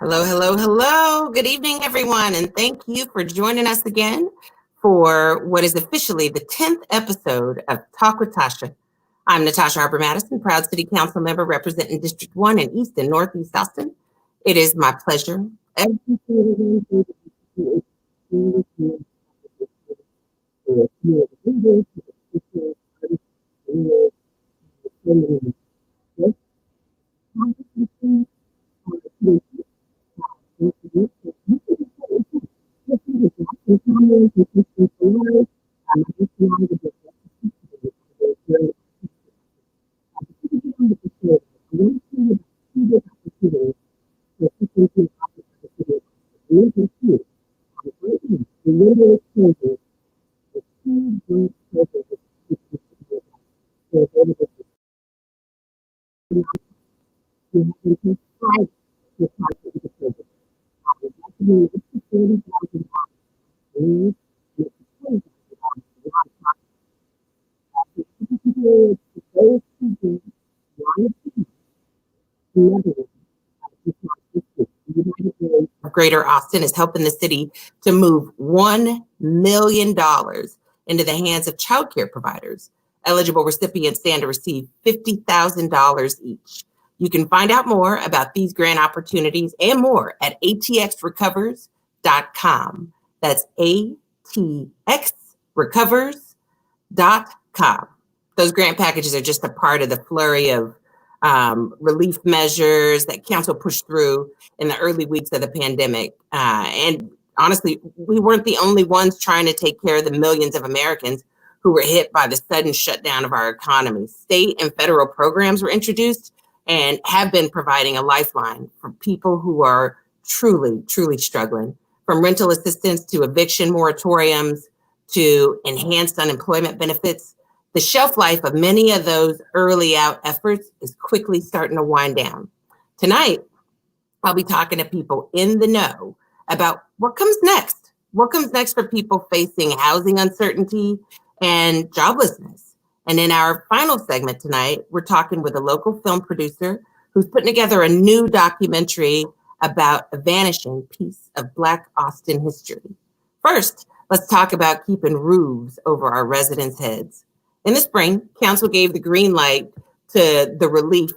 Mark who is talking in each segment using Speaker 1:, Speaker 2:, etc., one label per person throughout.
Speaker 1: Hello, hello, hello. Good evening, everyone, and thank you for joining us again for what is officially the 10th episode of Talk with Tasha. I'm Natasha Harper-Madison, proud City Council member representing District 1 in East and Northeast Austin. It is my pleasure. Greater Austin is helping the city to move $1 million into the hands of child care providers. Eligible recipients stand to receive $50,000 each. You can find out more about these grant opportunities and more at atxrecovers.com. That's atxrecovers.com. Those grant packages are just a part of the flurry of relief measures that council pushed through in the early weeks of the pandemic. And honestly, we weren't the only ones trying to take care of the millions of Americans who were hit by the sudden shutdown of our economy. State and federal programs were introduced and have been providing a lifeline for people who are truly, truly struggling. From rental assistance to eviction moratoriums to enhanced unemployment benefits, the shelf life of many of those early out efforts is quickly starting to wind down. Tonight, I'll be talking to people in the know about what comes next. What comes next for people facing housing uncertainty and joblessness. And in our final segment tonight, we're talking with a local film producer who's putting together a new documentary about a vanishing piece of Black Austin history. First, let's talk about keeping roofs over our residents' heads. In the spring, council gave the green light to the relief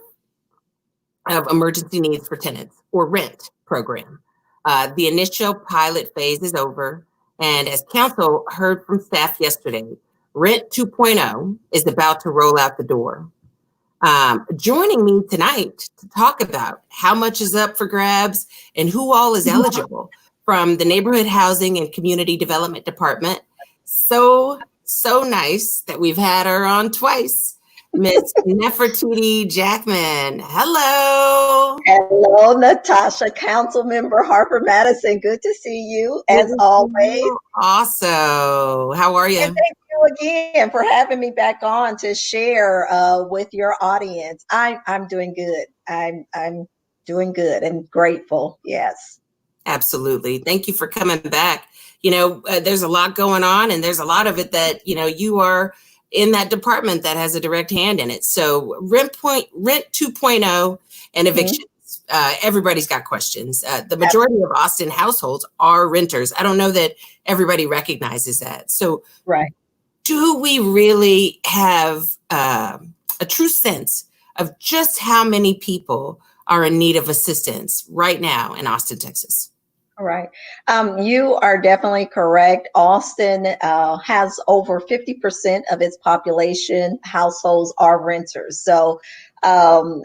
Speaker 1: of emergency needs for tenants, or RENT program. The initial pilot phase is over, and as council heard from staff yesterday, RENT 2.0 is about to roll out the door. Joining me tonight to talk about how much is up for grabs and who all is eligible from the Neighborhood Housing and Community Development Department. So nice that we've had her on twice. Miss Nefertiti Jackman. Hello.
Speaker 2: Hello, Natasha, Council Member Harper-Madison. Good to see you, as always.
Speaker 1: Also, how are you?
Speaker 2: And thank you again for having me back on to share with your audience. I'm doing good. I'm doing good and grateful. Yes.
Speaker 1: Absolutely. Thank you for coming back. You know, there's a lot going on, and there's a lot of it that, you are in that department that has a direct hand in it. So Rent 2.0 and evictions. Everybody's got questions. The majority of Austin households are renters. I don't know that everybody recognizes that. So
Speaker 2: right.
Speaker 1: Do we really have a true sense of just how many people are in need of assistance right now in Austin, Texas?
Speaker 2: All right. You are definitely correct. Austin has over 50% of its population households are renters. So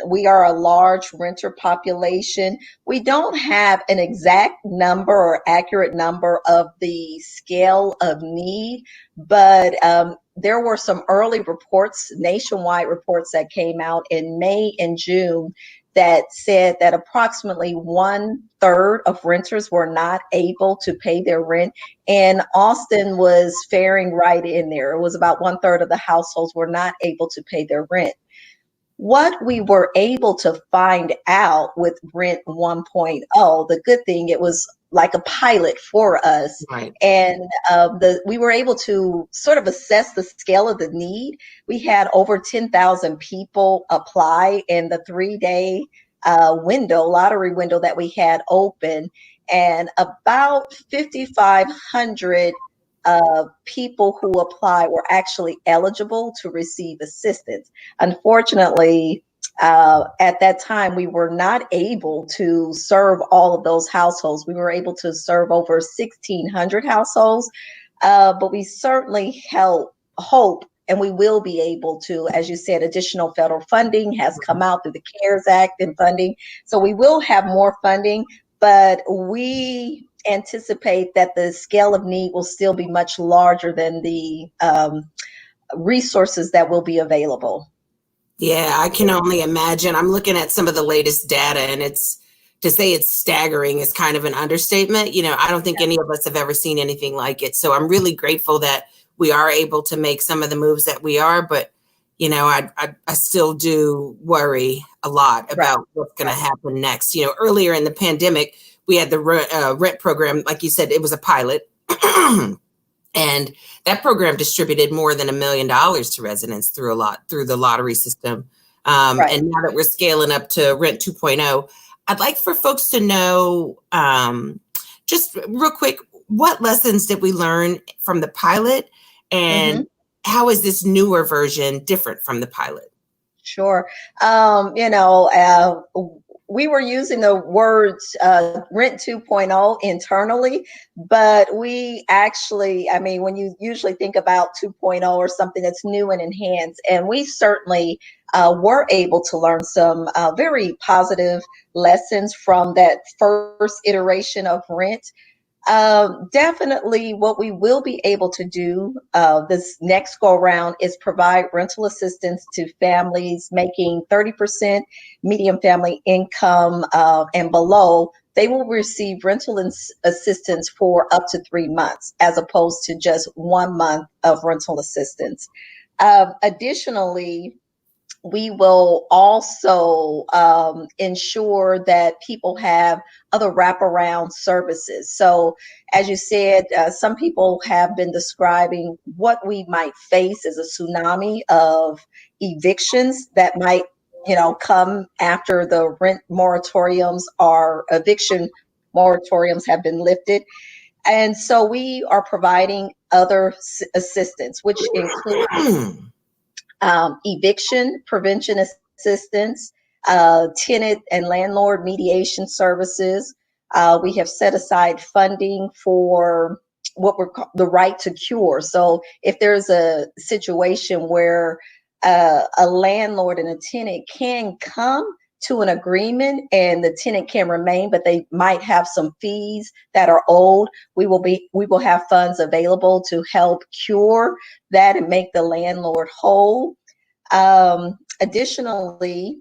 Speaker 2: we are a large renter population. We don't have an exact number or accurate number of the scale of need, but there were some early reports, nationwide reports that came out in May and June that said that approximately 1/3 of renters were not able to pay their rent. And Austin was faring right in there. It was about 1/3 of the households were not able to pay their rent. What we were able to find out with Rent 1.0, the good thing, it was like a pilot for us.
Speaker 1: Right.
Speaker 2: And we were able to sort of assess the scale of the need. We had over 10,000 people apply in the 3-day lottery window that we had open, and about 5,500 people who apply were actually eligible to receive assistance. Unfortunately, at that time, we were not able to serve all of those households. We were able to serve over 1,600 households, but we certainly hope, and we will be able to, as you said, additional federal funding has come out through the CARES Act and funding. So we will have more funding, but we anticipate that the scale of need will still be much larger than the resources that will be available.
Speaker 1: Yeah, I can only imagine. I'm looking at some of the latest data, and to say it's staggering is kind of an understatement. I don't think any of us have ever seen anything like it. So I'm really grateful that we are able to make some of the moves that we are, but I still do worry a lot about what's going to happen next. Earlier in the pandemic, we had the rent program. Like you said, it was a pilot. And that program distributed more than $1 million to residents through the lottery system. And now that we're scaling up to Rent 2.0, I'd like for folks to know, just real quick, what lessons did we learn from the pilot, and how is this newer version different from the pilot?
Speaker 2: Sure. We were using the words Rent 2.0 internally, but we actually, when you usually think about 2.0 or something that's new and enhanced, and we certainly were able to learn some very positive lessons from that first iteration of Rent. Definitely what we will be able to do this next go around is provide rental assistance to families making 30% median family income and below. They will receive rental assistance for up to 3 months, as opposed to just 1 month of rental assistance. Additionally, we will also ensure that people have other wraparound services. So, as you said, some people have been describing what we might face as a tsunami of evictions that might, come after the rent moratoriums or eviction moratoriums have been lifted. And so we are providing other assistance, which includes eviction prevention assistance, tenant and landlord mediation services. We have set aside funding for what we're the right to cure. So if there's a situation where a landlord and a tenant can come to an agreement and the tenant can remain, but they might have some fees that are owed, we will have funds available to help cure that and make the landlord whole. Additionally,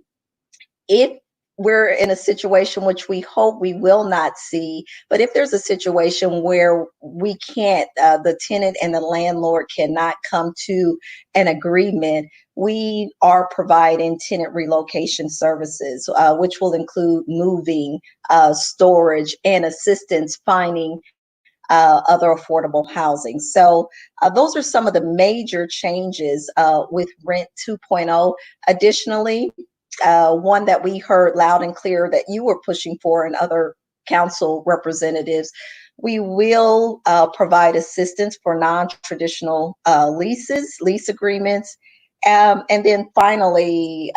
Speaker 2: if we're in a situation which we hope we will not see, but if there's a situation where we can't, the tenant and the landlord cannot come to an agreement, we are providing tenant relocation services, which will include moving, storage, and assistance finding other affordable housing. So those are some of the major changes with Rent 2.0. Additionally, one that we heard loud and clear that you were pushing for and other council representatives, we will provide assistance for non-traditional lease agreements. And then finally,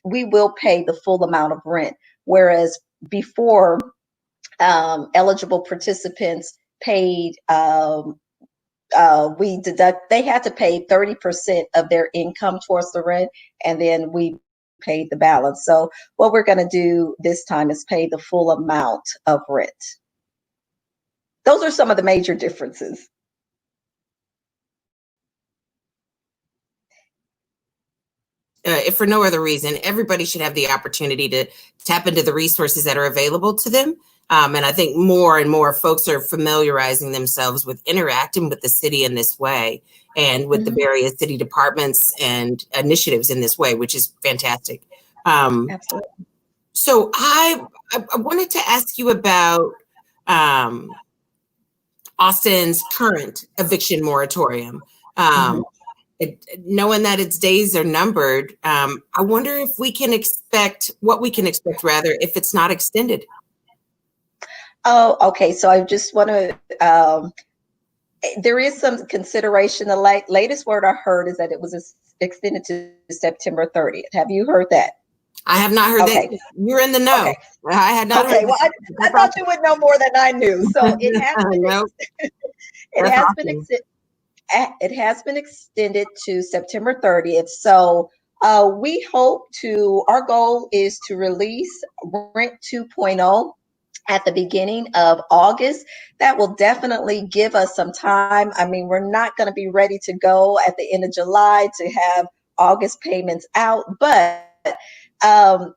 Speaker 2: we will pay the full amount of rent, whereas before, eligible participants paid, they had to pay 30% of their income towards the rent, and then we paid the balance. So what we're going to do this time is pay the full amount of rent. Those are some of the major differences.
Speaker 1: If for no other reason, everybody should have the opportunity to tap into the resources that are available to them. And I think more and more folks are familiarizing themselves with interacting with the city in this way and with the various city departments and initiatives in this way, which is fantastic.
Speaker 2: Absolutely.
Speaker 1: So I wanted to ask you about Austin's current eviction moratorium. knowing that its days are numbered, I wonder if we can expect what we can expect, rather, if it's not extended.
Speaker 2: Oh, okay. So I just want to, there is some consideration. The latest word I heard is that it was extended to September 30th. Have you heard that?
Speaker 1: I have not heard
Speaker 2: Okay.
Speaker 1: that. You're in the know.
Speaker 2: Okay.
Speaker 1: I had not
Speaker 2: Okay.
Speaker 1: heard
Speaker 2: Well,
Speaker 1: that.
Speaker 2: I thought you would know more than I knew. So it has been,
Speaker 1: No,
Speaker 2: it
Speaker 1: that's
Speaker 2: has been,
Speaker 1: awesome.
Speaker 2: it has been extended to September 30th. So we hope to, our goal is to release Rent 2.0 at the beginning of August. That will definitely give us some time. I mean, we're not going to be ready to go at the end of July to have August payments out, but um,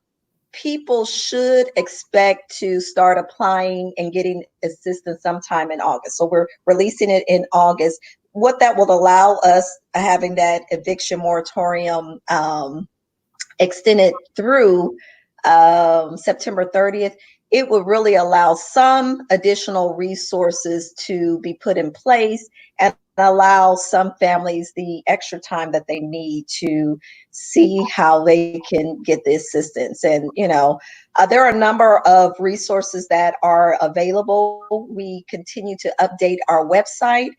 Speaker 2: people should expect to start applying and getting assistance sometime in August. So we're releasing it in August. What that will allow us, having that eviction moratorium extended through September 30th, it would really allow some additional resources to be put in place and allow some families the extra time that they need to see how they can get the assistance. And, there are a number of resources that are available. We continue to update our website.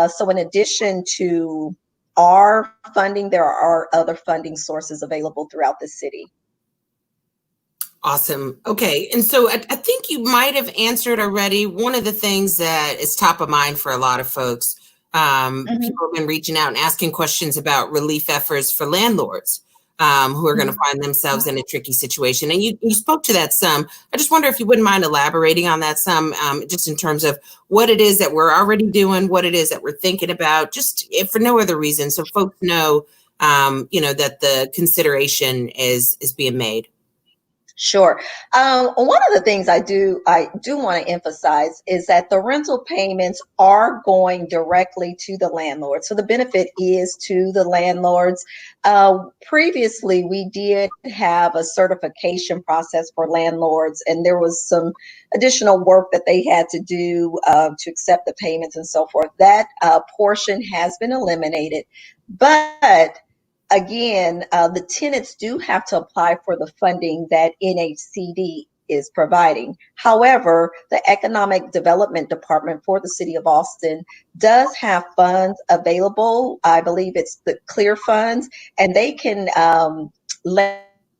Speaker 2: So in addition to our funding, there are other funding sources available throughout the city.
Speaker 1: Awesome. Okay. And so I think you might have answered already. One of the things that is top of mind for a lot of folks, people have been reaching out and asking questions about relief efforts for landlords who are going to find themselves in a tricky situation. And you spoke to that some. I just wonder if you wouldn't mind elaborating on that some, just in terms of what it is that we're already doing, what it is that we're thinking about, just if for no other reason, so folks know, that the consideration is being made.
Speaker 2: Sure. One of the things I do want to emphasize is that the rental payments are going directly to the landlord. So the benefit is to the landlords. Previously, we did have a certification process for landlords, and there was some additional work that they had to do to accept the payments and so forth. That portion has been eliminated, but again, the tenants do have to apply for the funding that NHCD is providing. However, the Economic Development Department for the City of Austin does have funds available. I believe it's the CLEAR funds, and they can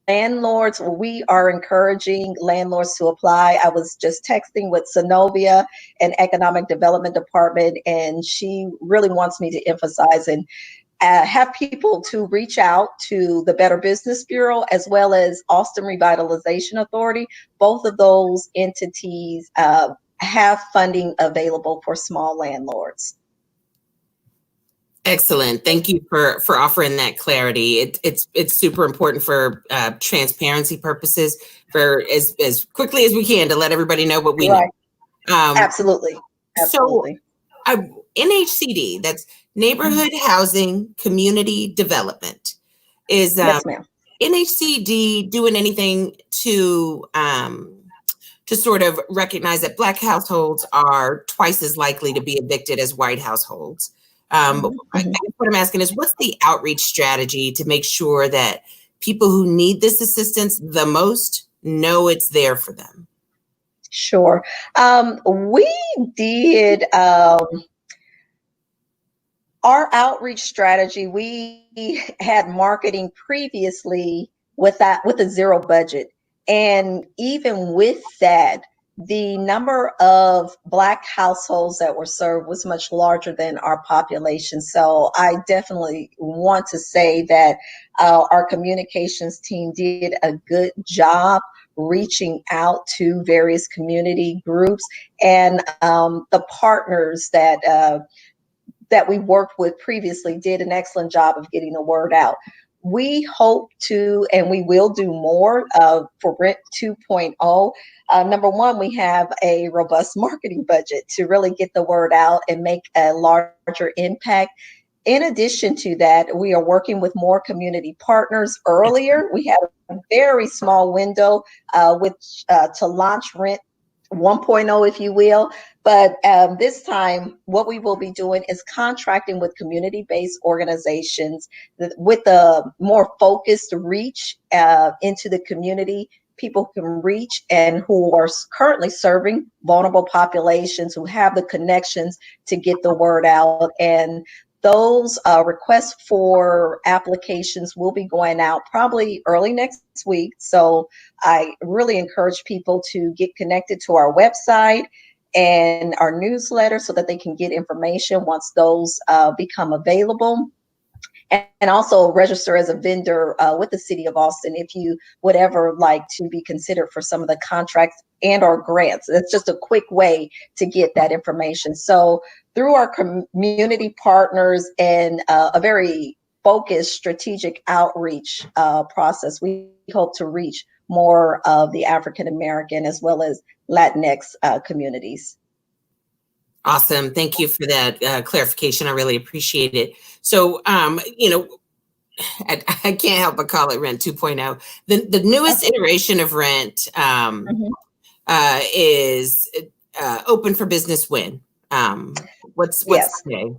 Speaker 2: landlords, we are encouraging landlords to apply. I was just texting with Synovia and Economic Development Department, and she really wants me to emphasize and have people to reach out to the Better Business Bureau as well as Austin Revitalization Authority. Both of those entities have funding available for small landlords.
Speaker 1: Excellent. Thank you for offering that clarity. It's super important for transparency purposes, for as quickly as we can to let everybody know what we know.
Speaker 2: Absolutely. Absolutely.
Speaker 1: So NHCD, that's Neighborhood Housing Community Development, is
Speaker 2: yes, ma'am.
Speaker 1: NHCD doing anything to sort of recognize that Black households are twice as likely to be evicted as white households? I guess what I'm asking is, what's the outreach strategy to make sure that people who need this assistance the most know it's there for them?
Speaker 2: Sure. We did our outreach strategy. We had marketing previously with a zero budget. And even with that, the number of Black households that were served was much larger than our population. So I definitely want to say that our communications team did a good job reaching out to various community groups, and the partners that we worked with previously did an excellent job of getting the word out. We hope to, and we will do more for Rent 2.0. Number one, we have a robust marketing budget to really get the word out and make a larger impact. In addition to that, we are working with more community partners earlier. We had a very small window to launch Rent 1.0, if you will. But this time, what we will be doing is contracting with community-based organizations with a more focused reach into the community. People can reach and who are currently serving vulnerable populations, who have the connections to get the word out. And those requests for applications will be going out probably early next week. So I really encourage people to get connected to our website and our newsletter so that they can get information once those become available. And also register as a vendor with the city of Austin if you would ever like to be considered for some of the contracts and or grants. It's just a quick way to get that information. So through our community partners and a very focused strategic outreach process, we hope to reach more of the African American as well as Latinx communities.
Speaker 1: Awesome. Thank you for that clarification. I really appreciate it. So, you know, I can't help but call it Rent 2.0. The newest iteration of Rent is open for business when? What's today?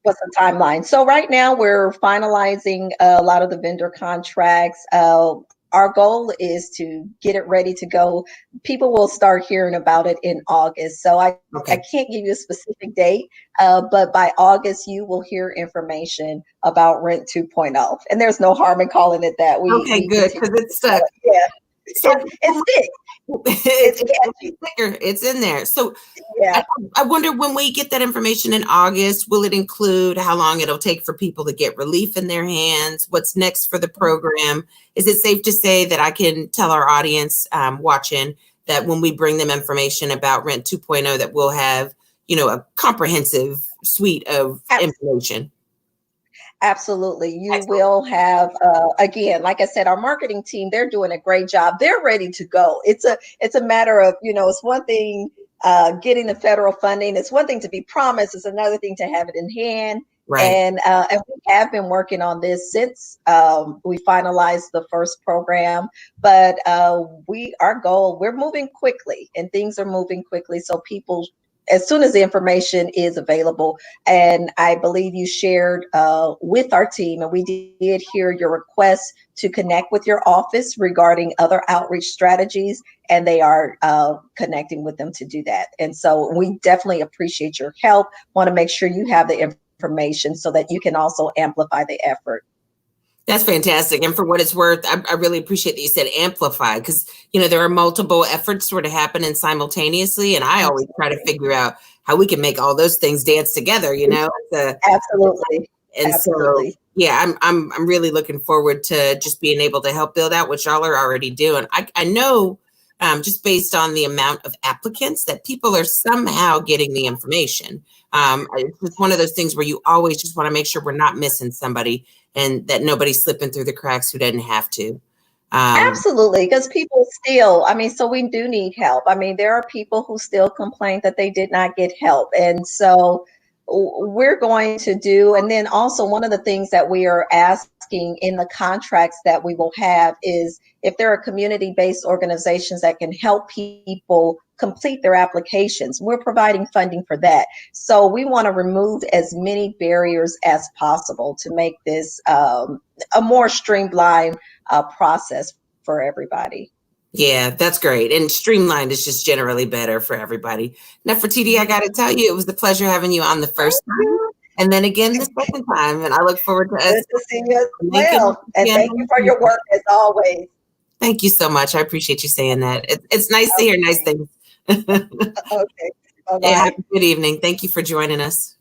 Speaker 2: What's the timeline? So right now we're finalizing a lot of the vendor contracts. Our goal is to get it ready to go. People will start hearing about it in August. So I can't give you a specific date, but by August, you will hear information about Rent 2.0. And there's no harm in calling it that.
Speaker 1: Okay, good, because it's stuck.
Speaker 2: Yeah,
Speaker 1: so,
Speaker 2: it's thick.
Speaker 1: It's in there. So yeah, I wonder when we get that information in August, will it include how long it'll take for people to get relief in their hands? What's next for the program? Is it safe to say that I can tell our audience watching that when we bring them information about Rent 2.0, that we'll have, you know, a comprehensive suite of information?
Speaker 2: Absolutely. You will have, again, like I said, our marketing team, they're doing a great job. They're ready to go. It's a matter of, you know, it's one thing getting the federal funding. It's one thing to be promised. It's another thing to have it in hand. Right. And we have been working on this since we finalized the first program. But our goal, we're moving quickly and things are moving quickly. So people, as soon as the information is available, and I believe you shared with our team, and we did hear your request to connect with your office regarding other outreach strategies, and they are connecting with them to do that. And so we definitely appreciate your help, want to make sure you have the information so that you can also amplify the effort.
Speaker 1: That's fantastic. And for what it's worth, I really appreciate that you said amplify, because, you know, there are multiple efforts sort of happening simultaneously. And I always try to figure out how we can make all those things dance together, you know?
Speaker 2: Absolutely.
Speaker 1: And
Speaker 2: absolutely.
Speaker 1: So, yeah, I'm really looking forward to just being able to help build out what y'all are already doing. I know just based on the amount of applicants that people are somehow getting the information. It's just one of those things where you always just want to make sure we're not missing somebody and that nobody's slipping through the cracks who doesn't have to.
Speaker 2: Absolutely, because people still, I mean, so we do need help. I mean, there are people who still complain that they did not get help. And so we're going to do, and then also one of the things that we are asking in the contracts that we will have is if there are community-based organizations that can help people complete their applications, we're providing funding for that. So we want to remove as many barriers as possible to make this a more streamlined process for everybody.
Speaker 1: Yeah, that's great. And streamlined is just generally better for everybody. Nefertiti, I got to tell you, it was a pleasure having you on the first time. And then again the second time. And I look forward to us.
Speaker 2: Good to see you as well. And thank you for your work as always.
Speaker 1: Thank you so much. I appreciate you saying that. It's nice to hear nice things.
Speaker 2: Okay. Bye-bye.
Speaker 1: Yeah, have a good evening. Thank you for joining us.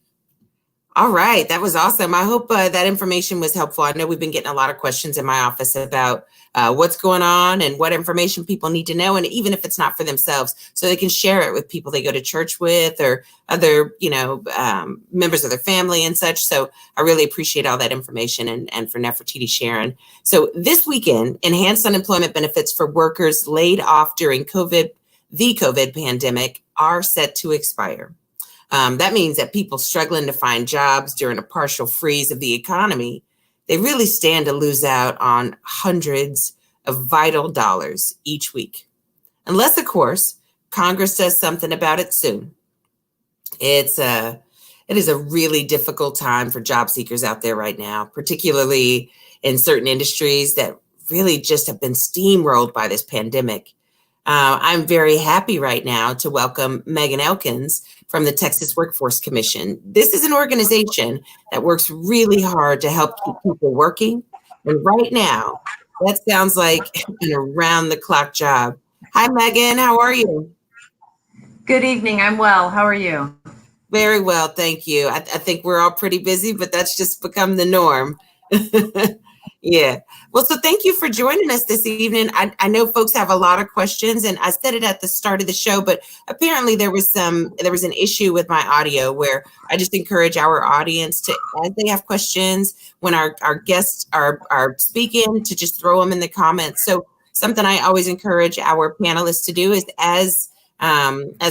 Speaker 1: All right. That was awesome. I hope that information was helpful. I know we've been getting a lot of questions in my office about what's going on and what information people need to know. And even if it's not for themselves, so they can share it with people they go to church with or other, you know, members of their family and such. So I really appreciate all that information and for Nefertiti sharing. So this weekend, enhanced unemployment benefits for workers laid off during the COVID pandemic are set to expire. That means that people struggling to find jobs during a partial freeze of the economy, they really stand to lose out on hundreds of vital dollars each week. Unless, of course, Congress does something about it soon. It is a really difficult time for job seekers out there right now, particularly in certain industries that really just have been steamrolled by this pandemic. I'm very happy right now to welcome Megan Elkins from the Texas Workforce Commission. This is an organization that works really hard to help keep people working. And right now, that sounds like an around-the-clock job. Hi, Megan. How are you?
Speaker 3: Good evening. I'm well. How are you?
Speaker 1: Very well, thank you. I think we're all pretty busy, but that's just become the norm. Yeah. Well, so thank you for joining us this evening. I know folks have a lot of questions, and I said it at the start of the show, but apparently there was an issue with my audio where I just encourage our audience to, as they have questions, when our guests are speaking, to just throw them in the comments. So something I always encourage our panelists to do is as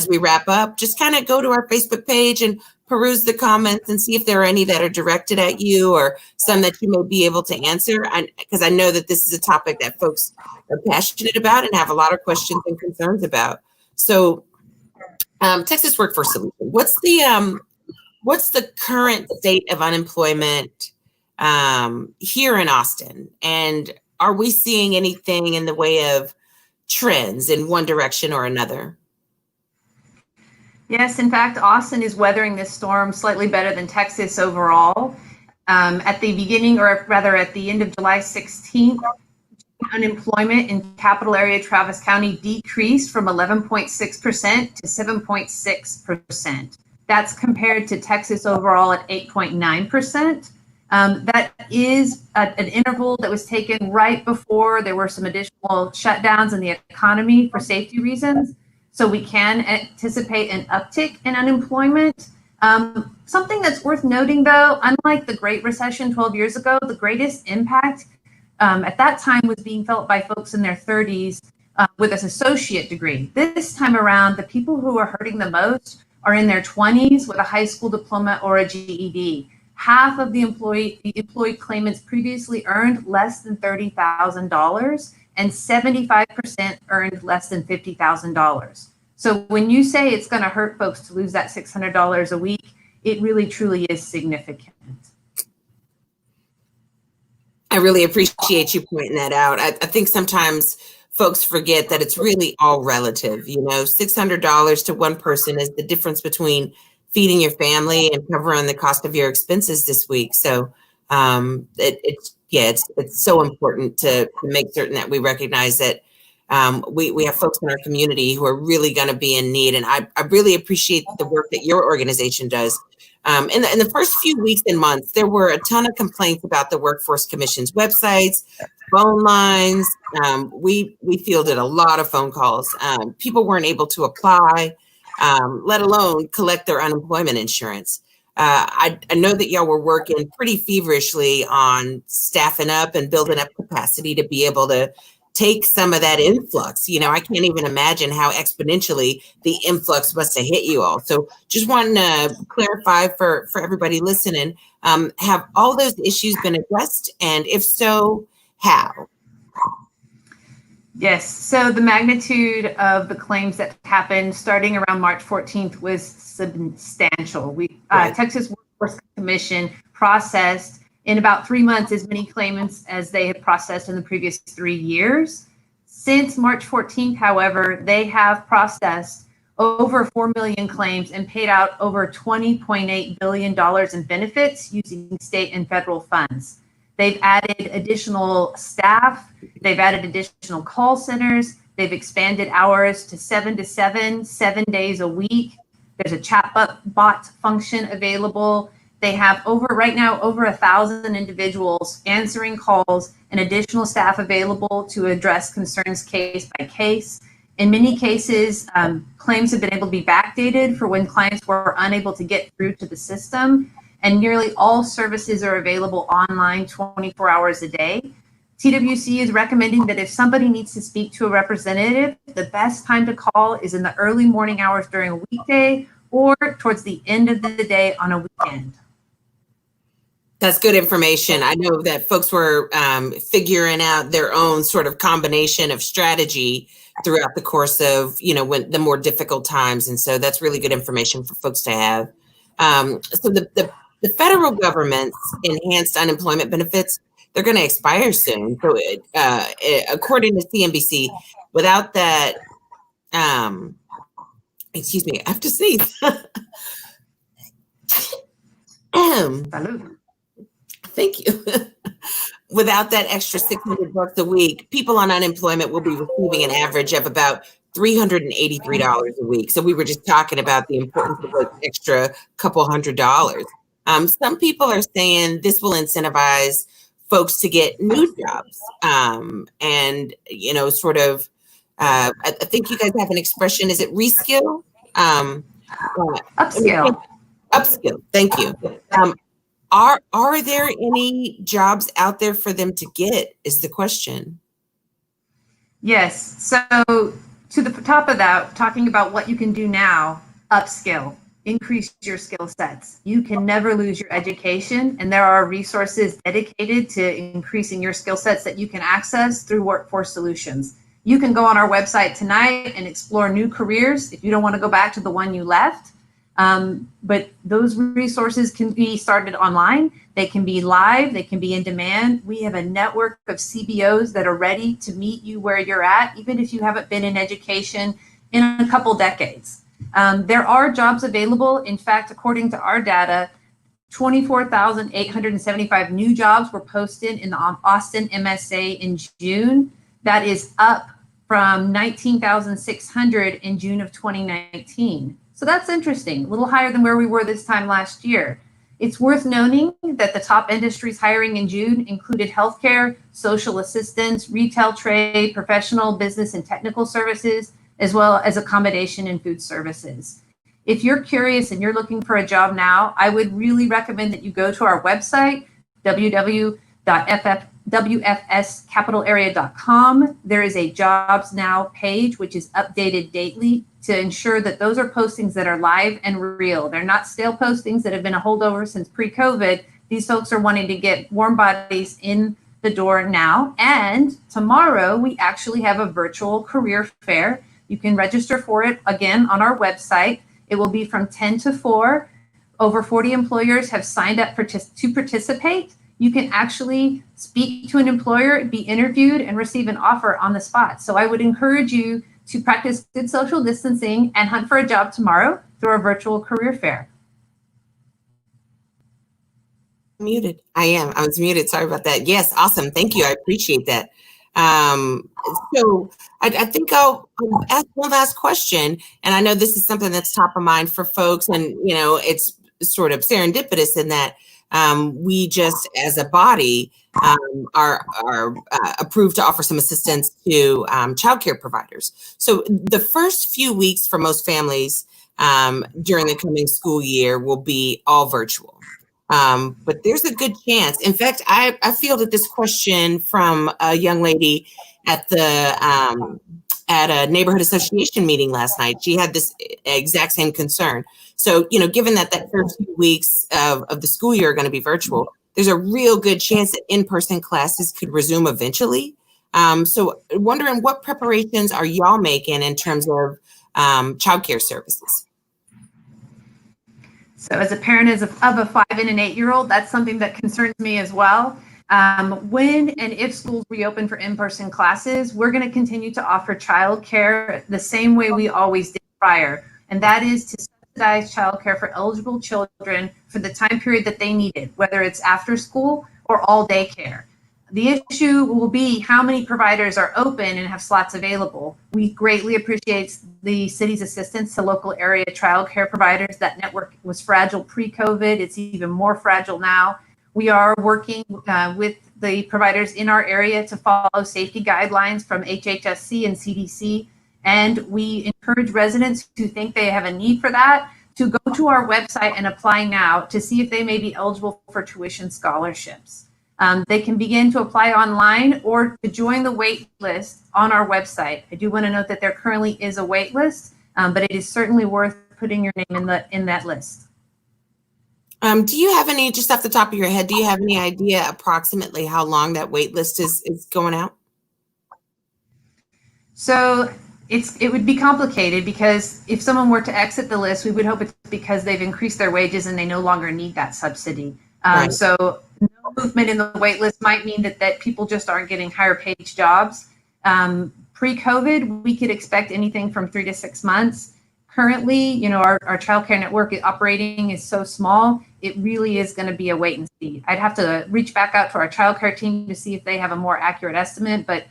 Speaker 1: we wrap up, just kind of go to our Facebook page and peruse the comments and see if there are any that are directed at you or some that you may be able to answer. Because I know that this is a topic that folks are passionate about and have a lot of questions and concerns about. So Texas Workforce Solution, what's the current state of unemployment here in Austin? And are we seeing anything in the way of trends in one direction or another?
Speaker 3: Yes, in fact, Austin is weathering this storm slightly better than Texas overall. At the beginning, or rather at the end of July 16th, unemployment in capital area Travis County decreased from 11.6% to 7.6%. That's compared to Texas overall at 8.9%. That is an interval that was taken right before there were some additional shutdowns in the economy for safety reasons. So we can anticipate an uptick in unemployment. Something that's worth noting, though, unlike the Great Recession 12 years ago, the greatest impact at that time was being felt by folks in their 30s with an associate degree. This time around, the people who are hurting the most are in their 20s with a high school diploma or a GED. Half of the employed claimants previously earned less than $30,000, and 75% earned less than $50,000. So when you say it's going to hurt folks to lose that $600 a week, it really truly is significant.
Speaker 1: I really appreciate you pointing that out. I think sometimes folks forget that it's really all relative. You know, $600 to one person is the difference between feeding your family and covering the cost of your expenses this week. So it's so important to make certain that we recognize that we have folks in our community who are really going to be in need. And I really appreciate the work that your organization does. In the first few weeks and months, there were a ton of complaints about the Workforce Commission's websites, phone lines. We fielded a lot of phone calls. People weren't able to apply, let alone collect their unemployment insurance. I know that y'all were working pretty feverishly on staffing up and building up capacity to be able to take some of that influx. You know, I can't even imagine how exponentially the influx must have hit you all. So just wanting to clarify for everybody listening, have all those issues been addressed? And if so, how?
Speaker 3: Yes, so the magnitude of the claims that happened starting around March 14th was substantial. Texas Workforce Commission processed in about 3 months as many claimants as they had processed in the previous 3 years. Since March 14th, however, they have processed over 4 million claims and paid out over $20.8 billion in benefits using state and federal funds. They've added additional staff, they've added additional call centers, they've expanded hours to 7 to 7, 7 days a week. There's a chat bot function available. They have right now over 1,000 individuals answering calls and additional staff available to address concerns case by case. In many cases, claims have been able to be backdated for when clients were unable to get through to the system. And nearly all services are available online 24 hours a day. TWC is recommending that if somebody needs to speak to a representative, the best time to call is in the early morning hours during a weekday or towards the end of the day on a weekend.
Speaker 1: That's good information. I know that folks were figuring out their own sort of combination of strategy throughout the course of, when the more difficult times. And so that's really good information for folks to have. So the federal government's enhanced unemployment benefits, they're going to expire soon. So according to CNBC, without that, excuse me, I have to sneeze. Thank you. Without that extra $600 a week, people on unemployment will be receiving an average of about $383 a week. So we were just talking about the importance of an extra couple $100. Some people are saying this will incentivize folks to get new jobs. And, sort of, I think you guys have an expression, is it reskill?
Speaker 3: Upskill.
Speaker 1: Upskill, thank you. Are there any jobs out there for them to get, is the question.
Speaker 3: Yes. So to the top of that, talking about what you can do now, upskill, increase your skill sets. You can never lose your education, and there are resources dedicated to increasing your skill sets that you can access through Workforce Solutions. You can go on our website tonight and explore new careers if you don't want to go back to the one you left. But those resources can be started online. They can be live. They can be in demand. We have a network of CBOs that are ready to meet you where you're at, even if you haven't been in education in a couple decades. There are jobs available. In fact, according to our data, 24,875 new jobs were posted in the Austin MSA in June. That is up from 19,600 in June of 2019. So that's interesting, a little higher than where we were this time last year. It's worth noting that the top industries hiring in June included healthcare, social assistance, retail trade, professional, business, and technical services, as well as accommodation and food services. If you're curious and you're looking for a job now, I would really recommend that you go to our website, www.wfscapitalarea.com. There is a Jobs Now page, which is updated daily to ensure that those are postings that are live and real. They're not stale postings that have been a holdover since pre-COVID. These folks are wanting to get warm bodies in the door now. And tomorrow, we actually have a virtual career fair. You can register for it again on our website. It will be from 10 to 4. Over 40 employers have signed up to participate. You can actually speak to an employer, be interviewed, and receive an offer on the spot. So I would encourage you to practice good social distancing and hunt for a job tomorrow through our virtual career fair.
Speaker 1: Muted. I was muted. Sorry about that. Yes, awesome. Thank you. I appreciate that. So I think I'll ask one last question. And I know this is something that's top of mind for folks. And, it's sort of serendipitous in that we just, as a body, are approved to offer some assistance to childcare providers. So the first few weeks for most families during the coming school year will be all virtual. But there's a good chance. In fact, I fielded this question from a young lady at a neighborhood association meeting last night. She had this exact same concern. So, given that first few weeks of the school year are going to be virtual, there's a real good chance that in-person classes could resume eventually. So wondering what preparations are y'all making in terms of childcare services?
Speaker 3: So as a parent of a 5 and an 8-year-old, that's something that concerns me as well. When and if schools reopen for in-person classes, we're going to continue to offer childcare the same way we always did prior, and that is to subsidize childcare for eligible children for the time period that they need it, whether it's after school or all day care. The issue will be how many providers are open and have slots available. We greatly appreciate the city's assistance to local area childcare providers. That network was fragile pre-COVID. It's even more fragile now. We are working with the providers in our area to follow safety guidelines from HHSC and CDC. And we encourage residents who think they have a need for that to go to our website and apply now to see if they may be eligible for tuition scholarships. They can begin to apply online or to join the wait list on our website. I do want to note that there currently is a wait list, but it is certainly worth putting your name in that list.
Speaker 1: Do you have any, just off the top of your head, do you have any idea approximately how long that wait list is going out?
Speaker 3: So it would be complicated, because if someone were to exit the list, we would hope it's because they've increased their wages and they no longer need that subsidy.
Speaker 1: Right.
Speaker 3: So no movement in the wait list might mean that people just aren't getting higher paid jobs. Pre-COVID, we could expect anything from 3 to 6 months. Currently, our child care network operating is so small, it really is going to be a wait and see. I'd have to reach back out to our child care team to see if they have a more accurate estimate, but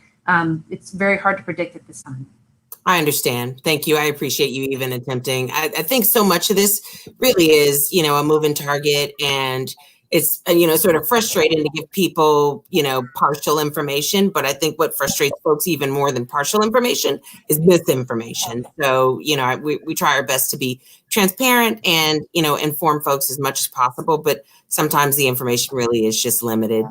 Speaker 3: it's very hard to predict at this time.
Speaker 1: I understand. Thank you. I appreciate you even attempting. I think so much of this really is, a moving target, and it's, sort of frustrating to give people, partial information. But I think what frustrates folks even more than partial information is misinformation. So, we try our best to be transparent and, inform folks as much as possible. But sometimes the information really is just limited.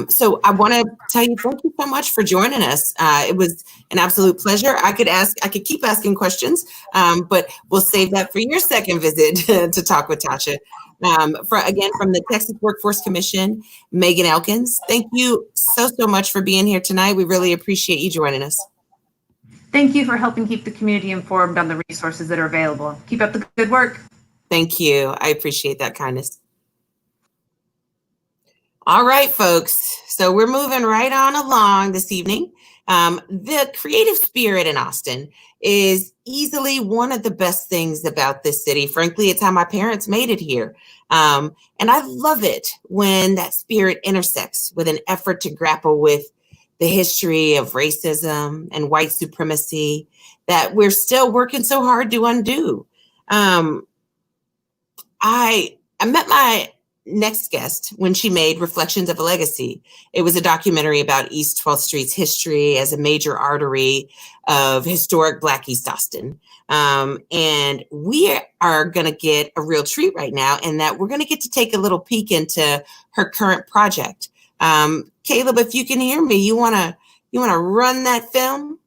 Speaker 1: So I want to tell you, thank you so much for joining us. It was an absolute pleasure. I could keep asking questions, but we'll save that for your second visit to talk with Tasha. From the Texas Workforce Commission, Megan Elkins, thank you so much for being here tonight. We really appreciate you joining us.
Speaker 3: Thank you for helping keep the community informed on the resources that are available. Keep up the good work.
Speaker 1: Thank you. I appreciate that kindness. All right, folks. So we're moving right on along this evening. The creative spirit in Austin is easily one of the best things about this city. Frankly, it's how my parents made it here. And I love it when that spirit intersects with an effort to grapple with the history of racism and white supremacy that we're still working so hard to undo. I met my next guest when she made Reflections of a Legacy. It was a documentary about East 12th Street's history as a major artery of historic Black East Austin. And we are going to get a real treat right now, in that we're going to get to take a little peek into her current project. Caleb, if you can hear me, you want to run that film?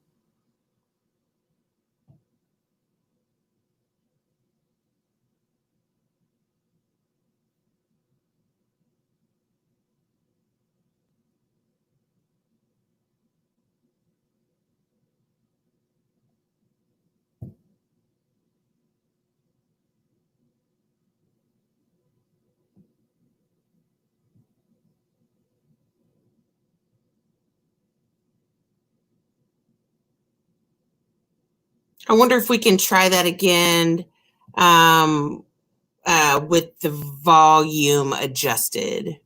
Speaker 1: I wonder if we can try that again with the volume adjusted.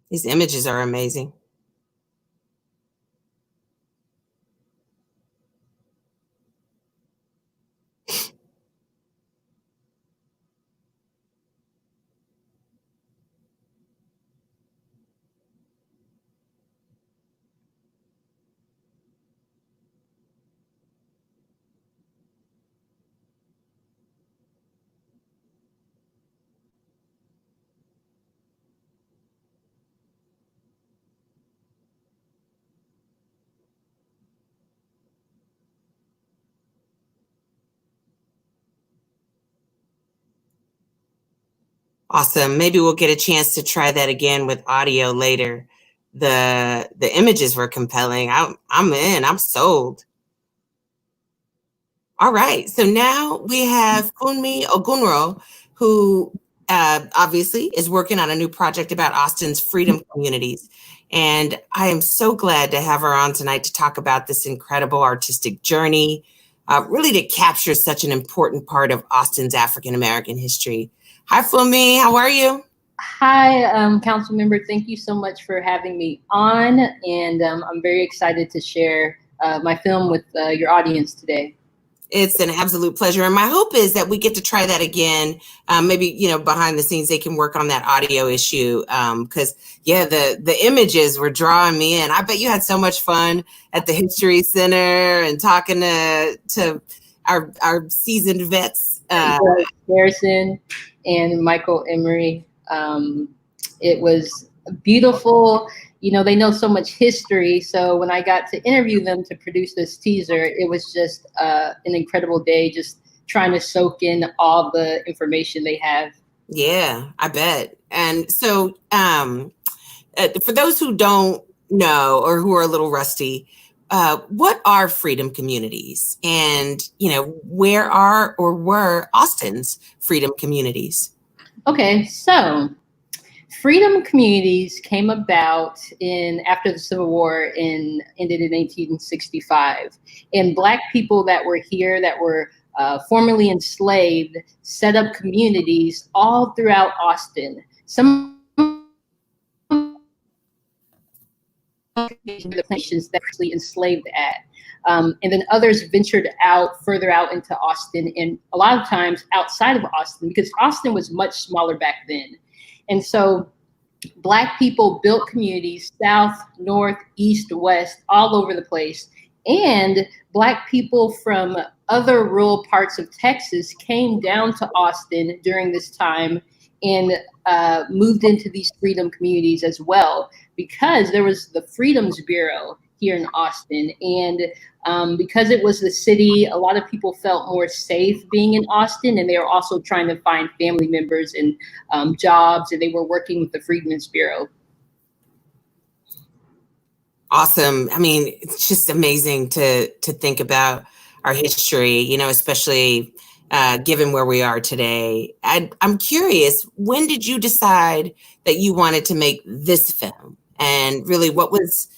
Speaker 1: These images are amazing. Awesome. Maybe we'll get a chance to try that again with audio later. The images were compelling. I'm in. I'm sold. All right. So now we have Funmi Ogunro, who obviously is working on a new project about Austin's freedom communities. And I am so glad to have her on tonight to talk about this incredible artistic journey, really to capture such an important part of Austin's African-American history. Hi, Funmi. How are you?
Speaker 4: Hi, council member. Thank you so much for having me on. And I'm very excited to share my film with your audience today.
Speaker 1: It's an absolute pleasure. And my hope is that we get to try that again. Maybe, behind the scenes, they can work on that audio issue. Because, the images were drawing me in. I bet you had so much fun at the History Center and talking to our seasoned vets.
Speaker 4: Harrison and Michael Emery. It was beautiful. They know so much history. So when I got to interview them to produce this teaser, it was just an incredible day, just trying to soak in all the information they have
Speaker 1: Yeah, I bet. And so, for those who don't know or who are a little rusty, what are freedom communities? And, where are or were Austin's freedom communities?
Speaker 4: Okay, so freedom communities came about after the Civil War ended in 1865, and Black people that were here that were formerly enslaved set up communities all throughout Austin. Some the nations that actually enslaved at. And then others ventured out further out into Austin, and a lot of times outside of Austin, because Austin was much smaller back then. And so Black people built communities south, north, east, west, all over the place. And Black people from other rural parts of Texas came down to Austin during this time and moved into these freedom communities as well, because there was the Freedoms Bureau here in Austin. And because it was the city, a lot of people felt more safe being in Austin, and they were also trying to find family members and jobs, and they were working with the Freedmen's Bureau.
Speaker 1: Awesome. I mean, it's just amazing to think about our history, especially given where we are today. I'm curious, when did you decide that you wanted to make this film? And really, what was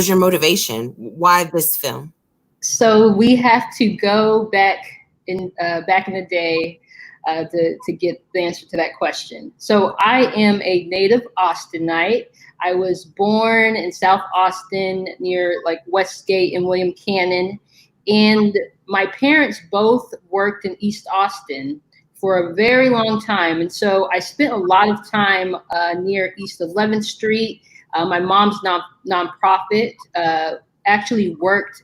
Speaker 1: your motivation? Why this film?
Speaker 4: So we have to go back in the day to get the answer to that question. So I am a native Austinite. I was born in South Austin near like Westgate and William Cannon. And my parents both worked in East Austin for a very long time. And so I spent a lot of time near East 11th Street. My mom's nonprofit actually worked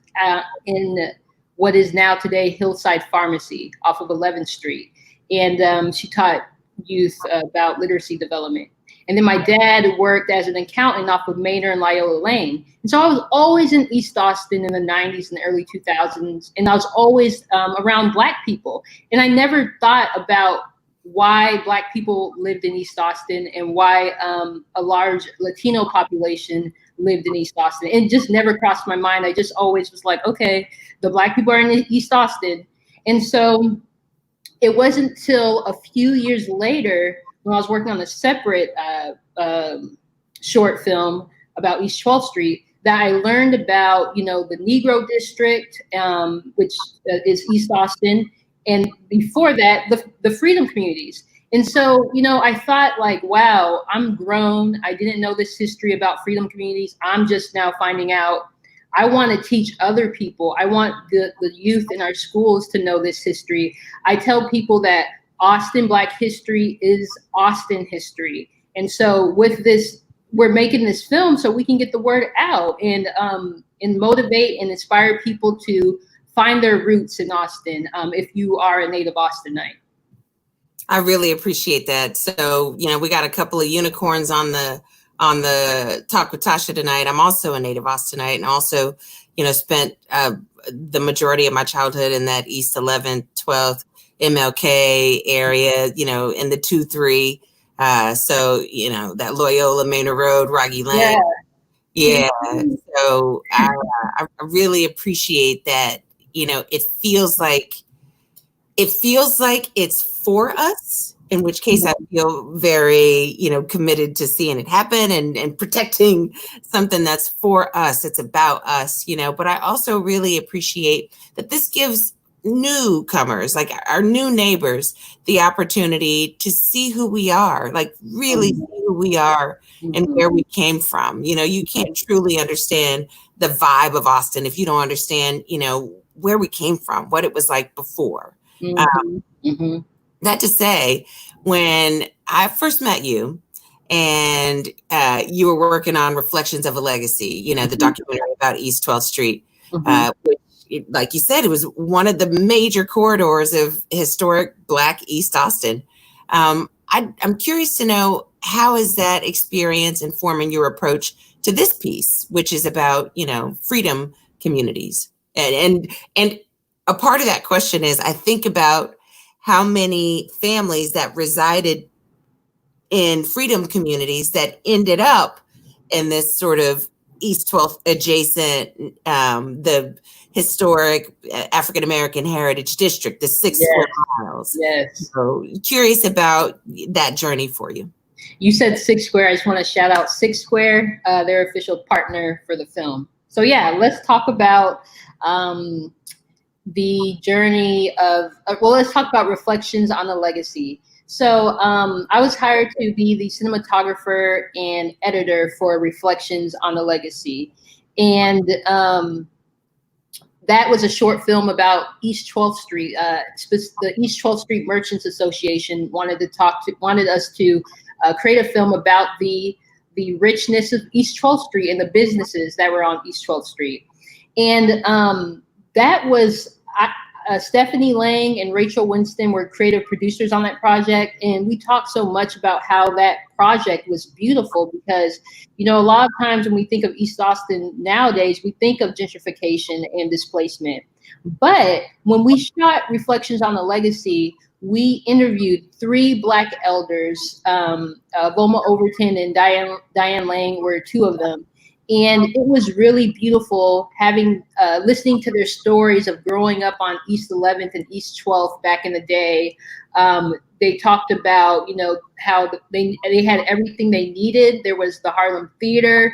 Speaker 4: in what is now today Hillside Pharmacy off of 11th Street. And she taught youth about literacy development. And then my dad worked as an accountant off of Manor and Loyola Lane. And so I was always in East Austin in the 90s and early 2000s. And I was always around Black people. And I never thought about why Black people lived in East Austin and why a large Latino population lived in East Austin. It just never crossed my mind. I just always was like, okay, the Black people are in East Austin. And so it wasn't until a few years later when I was working on a separate short film about East 12th Street that I learned about, the Negro District, which is East Austin. And before that, the freedom communities. And so, I thought like, wow, I'm grown. I didn't know this history about freedom communities. I'm just now finding out. I want to teach other people. I want the youth in our schools to know this history. I tell people that Austin Black history is Austin history. And so with this, we're making this film so we can get the word out and motivate and inspire people to find their roots in Austin if you are a native Austinite.
Speaker 1: I really appreciate that. So, we got a couple of unicorns on the Talk with Tasha tonight. I'm also a native Austinite and also, spent the majority of my childhood in that East 11th, 12th, MLK area, in the 2-3. So, that Loyola, Manor Road, Rocky Lane. Yeah. So I really appreciate that. It feels like it's for us, in which case I feel very, committed to seeing it happen and protecting something that's for us. It's about us, but I also really appreciate that this gives newcomers, like our new neighbors, the opportunity to see who we are, like really see who we are and where we came from. You can't truly understand the vibe of Austin if you don't understand, where we came from, what it was like before. That to say, when I first met you and you were working on Reflections of a Legacy, the documentary about East 12th Street, which, like you said, it was one of the major corridors of historic Black East Austin. I'm curious to know, how is that experience informing your approach to this piece, which is about, freedom communities? And a part of that question is, I think about how many families that resided in freedom communities that ended up in this sort of East 12th adjacent, the historic African American Heritage District, the 6 square miles.
Speaker 4: Yes.
Speaker 1: So curious about that journey for you.
Speaker 4: You said 6 Square. I just want to shout out 6 Square, their official partner for the film. So yeah, let's talk about the journey of, well, let's talk about Reflections on the Legacy. So I was hired to be the cinematographer and editor for Reflections on the Legacy. And that was a short film about East 12th Street. The East 12th Street Merchants Association wanted us to create a film about the richness of East 12th Street and the businesses that were on East 12th Street. And that was, Stephanie Lang and Rachel Winston were creative producers on that project. And we talked so much about how that project was beautiful because, you know, a lot of times when we think of East Austin nowadays, we think of gentrification and displacement. But when we shot Reflections on the Legacy, we interviewed 3 Black elders, Vilma Overton and Diane Lang were 2 of them. And it was really beautiful having, listening to their stories of growing up on East 11th and East 12th back in the day. They talked about, you know, how they had everything they needed. There was the Harlem Theater,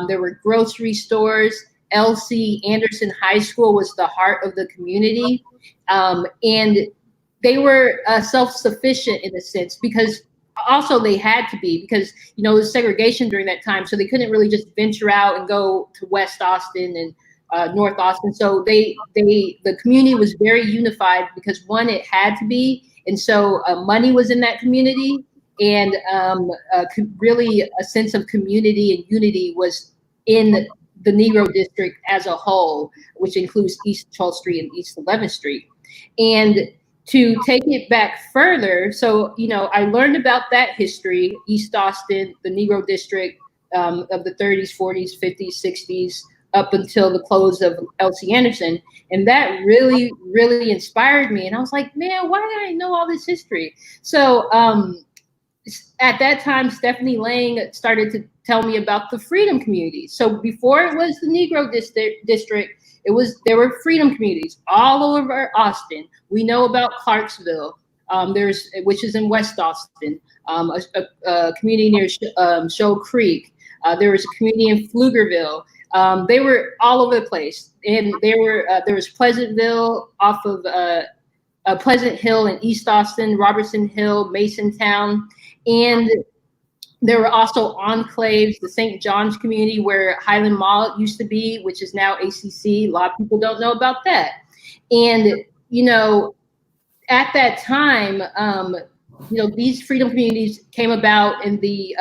Speaker 4: there were grocery stores. L.C. Anderson High School was the heart of the community. And they were self-sufficient in a sense because also they had to be because, you know, there was segregation during that time. So they couldn't really just venture out and go to West Austin and North Austin. So the community was very unified because one, it had to be. And so money was in that community and really a sense of community and unity was in the Negro district as a whole, which includes East 12th Street and East 11th Street. And to take it back further, so, you know, I learned about that history, East Austin, the Negro district of the 30s, 40s, 50s, 60s, up until the close of L.C. Anderson. And that really, really inspired me. And I was like, man, why did I know all this history? So at that time, Stephanie Lang started to tell me about the freedom communities. So before it was the Negro district, there were freedom communities all over Austin. We know about Clarksville, which is in West Austin, a community near Shoal Creek. There was a community in Pflugerville. They were all over the place, and there was Pleasantville off of Pleasant Hill in East Austin, Robertson Hill, Masontown, and there were also enclaves, the St. John's community where Highland Mall used to be, which is now ACC. A lot of people don't know about that. And, you know, at that time, you know, these freedom communities came about in the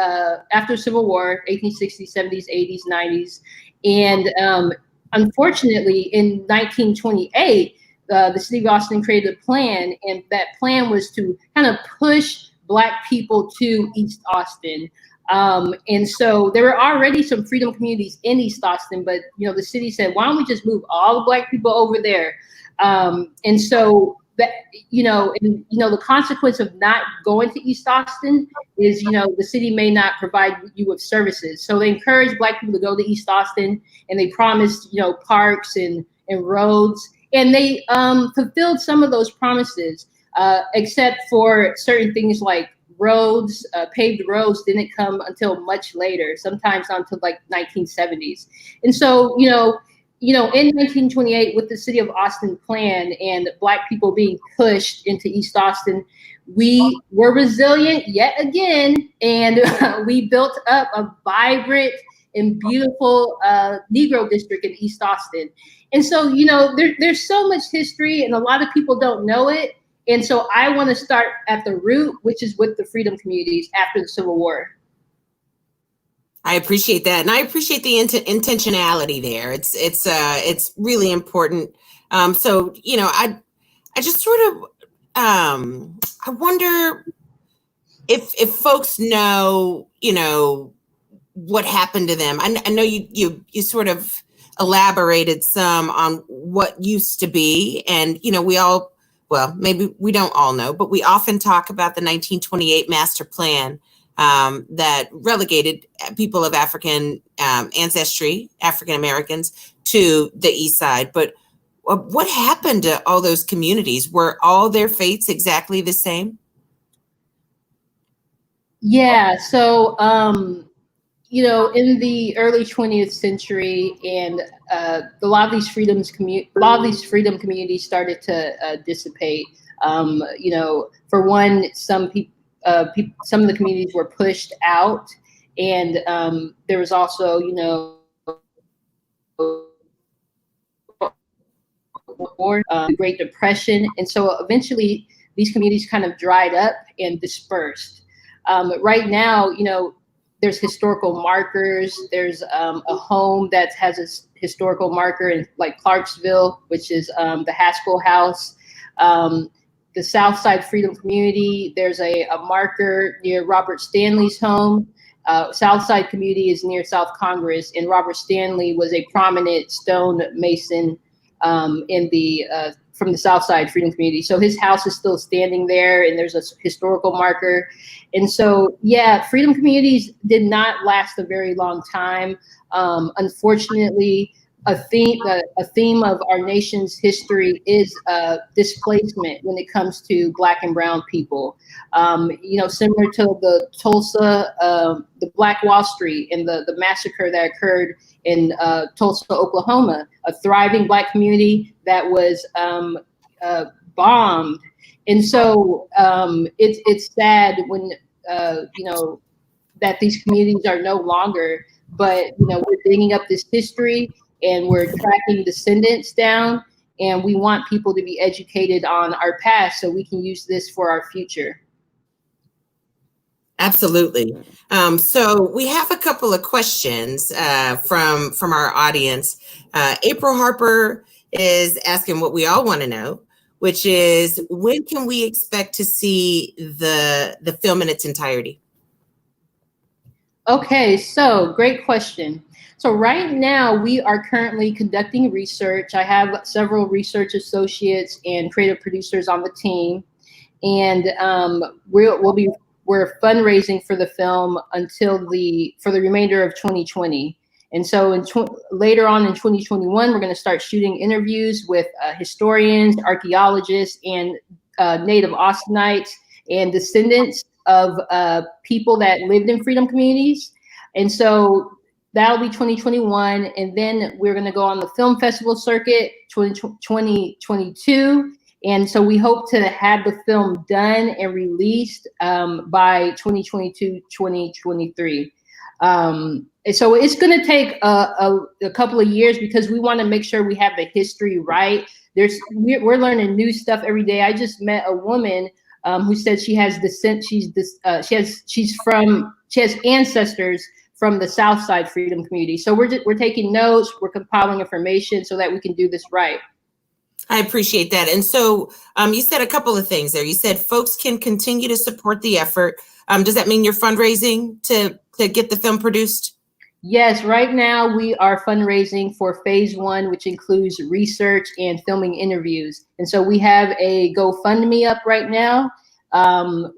Speaker 4: after Civil War, 1860s, 70s, 80s, 90s. And unfortunately, in 1928, the city of Austin created a plan, and that plan was to kind of push Black people to East Austin. And so there were already some freedom communities in East Austin, but, you know, the city said, why don't we just move all the Black people over there? And so that, the consequence of not going to East Austin is, the city may not provide you with services. So they encourage Black people to go to East Austin, and they promised, parks and roads, and they fulfilled some of those promises. Except for certain things like roads, paved roads didn't come until much later, sometimes until like 1970s. And so, in 1928, with the City of Austin plan and Black people being pushed into East Austin, we were resilient yet again, and we built up a vibrant and beautiful Negro district in East Austin. And so, there's so much history, and a lot of people don't know it. And so I want to start at the root, which is with the freedom communities after the Civil War.
Speaker 1: I appreciate that, and I appreciate the intentionality there. It's really important. So I just sort of I wonder if folks know what happened to them. I know you sort of elaborated some on what used to be, and we all. Well, maybe we don't all know, but we often talk about the 1928 master plan that relegated people of African ancestry, African Americans, to the East Side. But what happened to all those communities? Were all their fates exactly the same?
Speaker 4: Yeah, so you know, in the early 20th century, and a lot of these freedom communities started to dissipate. You know, for one, some of the communities were pushed out, and there was also, you know, the Great Depression, and so eventually these communities kind of dried up and dispersed. Right now, you know, there's historical markers. There's a home that has a historical marker in like Clarksville, which is the Haskell House. The Southside Freedom Community, there's a marker near Robert Stanley's home. Southside Community is near South Congress, and Robert Stanley was a prominent stone mason in the from the Southside Freedom Community. So his house is still standing there, and there's a historical marker. And so, yeah, freedom communities did not last a very long time. Unfortunately, a theme of our nation's history is displacement when it comes to Black and brown people. You know, similar to the Tulsa, the Black Wall Street, and the massacre that occurred in Tulsa, Oklahoma, a thriving Black community that was bombed. And so it's sad when you know, that these communities are no longer, but you know, we're digging up this history and we're tracking descendants down, and we want people to be educated on our past so we can use this for our future.
Speaker 1: Absolutely. So we have a couple of questions from our audience. April Harper is asking what we all want to know, which is, when can we expect to see the film in its entirety?
Speaker 4: Okay, so great question. So right now we are currently conducting research. I have several research associates and creative producers on the team, and we're fundraising for the film for the remainder of 2020. And so later on in 2021, we're going to start shooting interviews with historians, archaeologists, and Native Austinites and descendants of people that lived in freedom communities. And so that'll be 2021. And then we're going to go on the film festival circuit 2022. And so we hope to have the film done and released by 2022, 2023. And so it's going to take a couple of years because we want to make sure we have the history right. We're learning new stuff every day. I just met a woman who said she has descent. She has ancestors from the Southside Freedom Community. So we're taking notes. We're compiling information so that we can do this right.
Speaker 1: I appreciate that. And so you said a couple of things there. You said folks can continue to support the effort. Does that mean you're fundraising to get the film produced?
Speaker 4: Yes, right now we are fundraising for phase 1, which includes research and filming interviews. And so we have a GoFundMe up right now.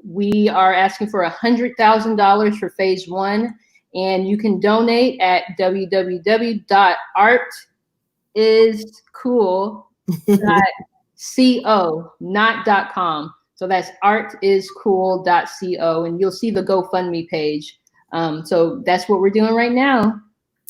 Speaker 4: We are asking for $100,000 for phase 1, and you can donate at www.artiscool.co, not .com. So that's artiscool.co, and you'll see the GoFundMe page. So that's what we're doing right now.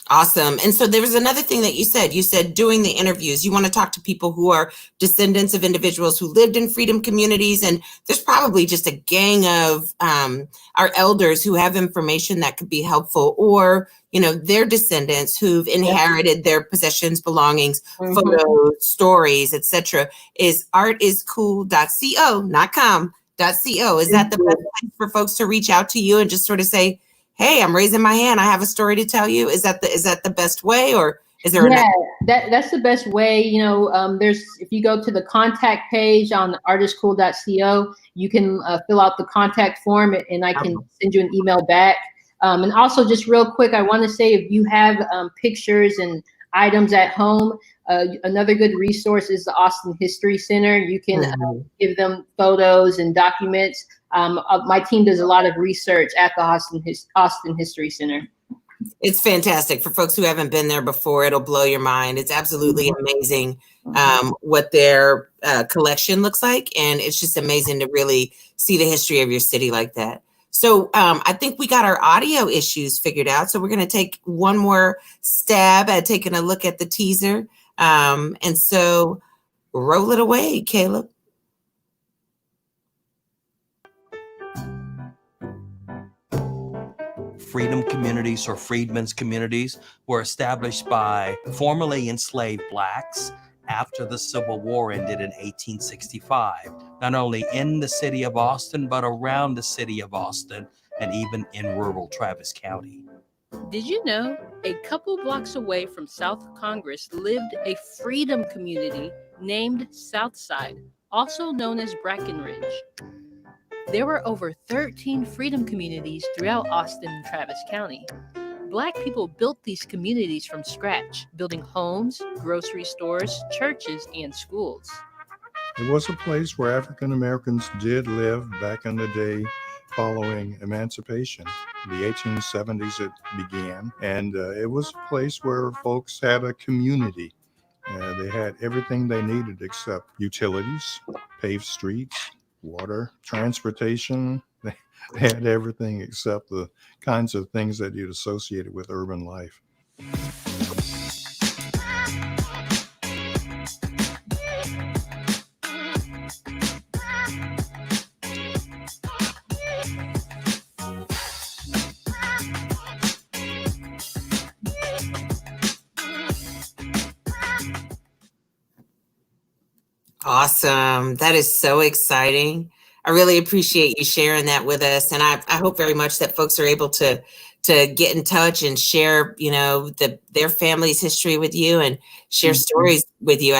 Speaker 1: Awesome. And so there was another thing that you said. You said doing the interviews. You want to talk to people who are descendants of individuals who lived in freedom communities. And there's probably just a gang of our elders who have information that could be helpful, or, you know, their descendants who've inherited their possessions, belongings, photos, stories, etc. Is artiscool.co, not com, .co. Is that the best place for folks to reach out to you and just sort of say, hey, I'm raising my hand, I have a story to tell you? Is that the best way, or is there
Speaker 4: that's the best way? You know, if you go to the contact page on artiscool.co, you can fill out the contact form, and I can send you an email back. And also, just real quick, I want to say, if you have pictures and items at home, another good resource is the Austin History Center. You can give them photos and documents. My team does a lot of research at the Austin History Center.
Speaker 1: It's fantastic. For folks who haven't been there before, it'll blow your mind. It's absolutely amazing what their collection looks like. And it's just amazing to really see the history of your city like that. So I think we got our audio issues figured out. So we're going to take one more stab at taking a look at the teaser. And so roll it away, Caleb.
Speaker 5: Freedom communities or freedmen's communities were established by formerly enslaved Blacks after the Civil War ended in 1865, not only in the city of Austin, but around the city of Austin and even in rural Travis County.
Speaker 6: Did you know a couple blocks away from South Congress lived a freedom community named Southside, also known as Brackenridge? There were over 13 freedom communities throughout Austin and Travis County. Black people built these communities from scratch, building homes, grocery stores, churches, and schools.
Speaker 7: It was a place where African Americans did live back in the day following emancipation. The 1870s it began, and it was a place where folks had a community. They had everything they needed except utilities, paved streets, water, transportation. They had everything except the kinds of things that you'd associate with urban life.
Speaker 1: Awesome. That is so exciting. I really appreciate you sharing that with us. And I hope very much that folks are able to get in touch and share, their family's history with you and share stories with you.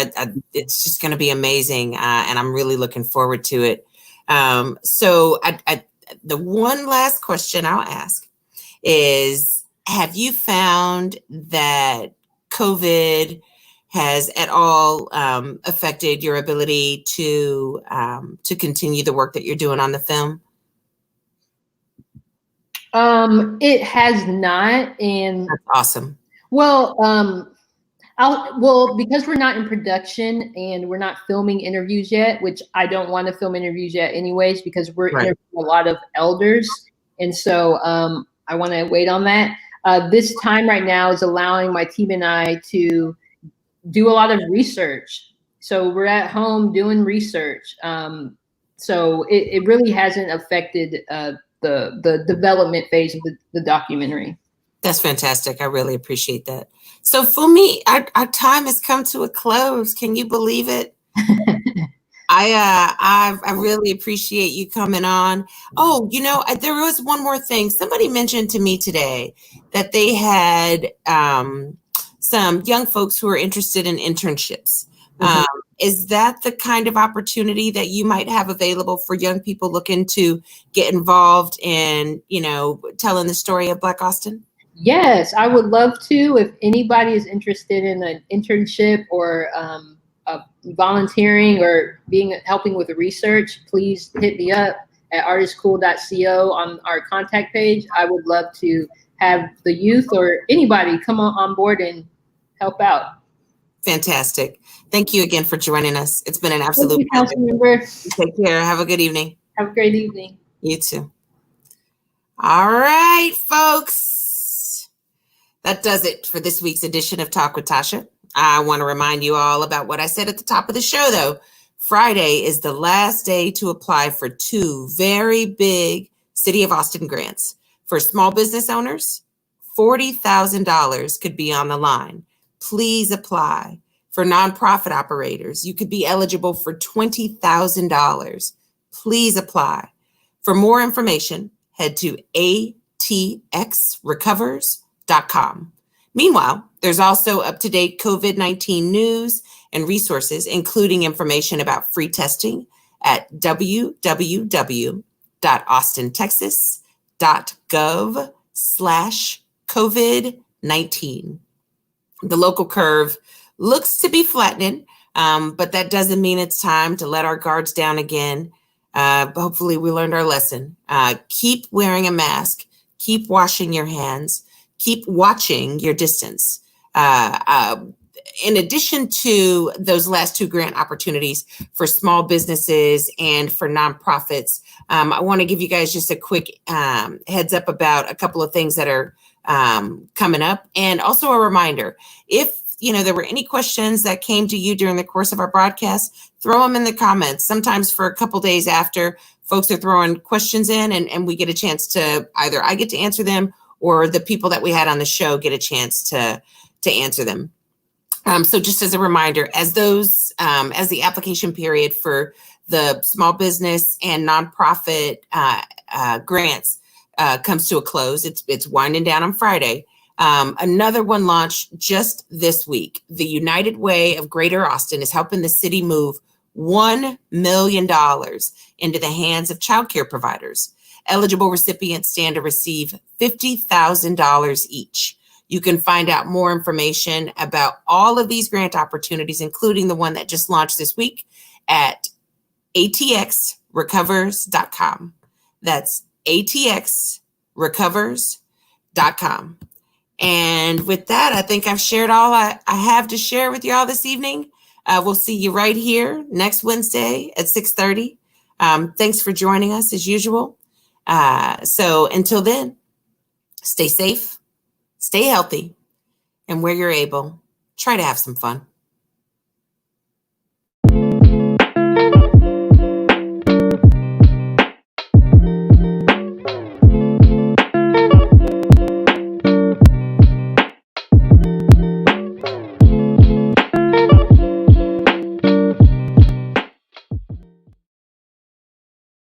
Speaker 1: It's just going to be amazing. And I'm really looking forward to it. So the one last question I'll ask is, have you found that COVID has at all affected your ability to continue the work that you're doing on the film?
Speaker 4: It has not, and
Speaker 1: that's awesome.
Speaker 4: Well, because we're not in production and we're not filming interviews yet, which I don't want to film interviews yet, anyways, because we're interviewing a lot of elders, and so I want to wait on that. This time right now is allowing my team and I to do a lot of research. So we're at home doing research. So it really hasn't affected the development phase of the documentary.
Speaker 1: That's fantastic. I really appreciate that. So Fumi, our time has come to a close. Can you believe it? I really appreciate you coming on. Oh, there was one more thing. Somebody mentioned to me today that they had some young folks who are interested in internships. Is that the kind of opportunity that you might have available for young people looking to get involved in, telling the story of Black Austin?
Speaker 4: Yes, I would love to. If anybody is interested in an internship or volunteering or helping with the research, please hit me up at artistcool.co on our contact page. I would love to have the youth or anybody come on board and help out.
Speaker 1: Fantastic. Thank you again for joining us. It's been an absolute
Speaker 4: pleasure.
Speaker 1: Take care. Have a good evening.
Speaker 4: Have a great evening.
Speaker 1: You too. All right, folks. That does it for this week's edition of Talk with Tasha. I want to remind you all about what I said at the top of the show, though. Friday is the last day to apply for 2 very big City of Austin grants. For small business owners, $40,000 could be on the line. Please apply. For nonprofit operators, you could be eligible for $20,000. Please apply. For more information, head to atxrecovers.com. Meanwhile, there's also up-to-date COVID-19 news and resources, including information about free testing at www.austintexas.gov/COVID-19. The local curve looks to be flattening, but that doesn't mean it's time to let our guards down again. hopefully we learned our lesson. Keep wearing a mask, keep washing your hands, keep watching your distance. In addition to those last two grant opportunities for small businesses and for nonprofits, I want to give you guys just a quick heads up about a couple of things that are coming up. And also a reminder, if there were any questions that came to you during the course of our broadcast, throw them in the comments. Sometimes for a couple days after, folks are throwing questions in and we get a chance to, either I get to answer them or the people that we had on the show get a chance to answer them. So just as a reminder, as the application period for the small business and nonprofit grants comes to a close, it's winding down on Friday. Another one launched just this week. The United Way of Greater Austin is helping the city move $1 million into the hands of childcare providers. Eligible recipients stand to receive $50,000 each. You can find out more information about all of these grant opportunities, including the one that just launched this week, at atxrecovers.com. That's atxrecovers.com. And with that, I think I've shared all I have to share with y'all this evening. We'll see you right here next Wednesday at 6:30. Thanks for joining us as usual. So until then, stay safe, stay healthy, and where you're able, try to have some fun.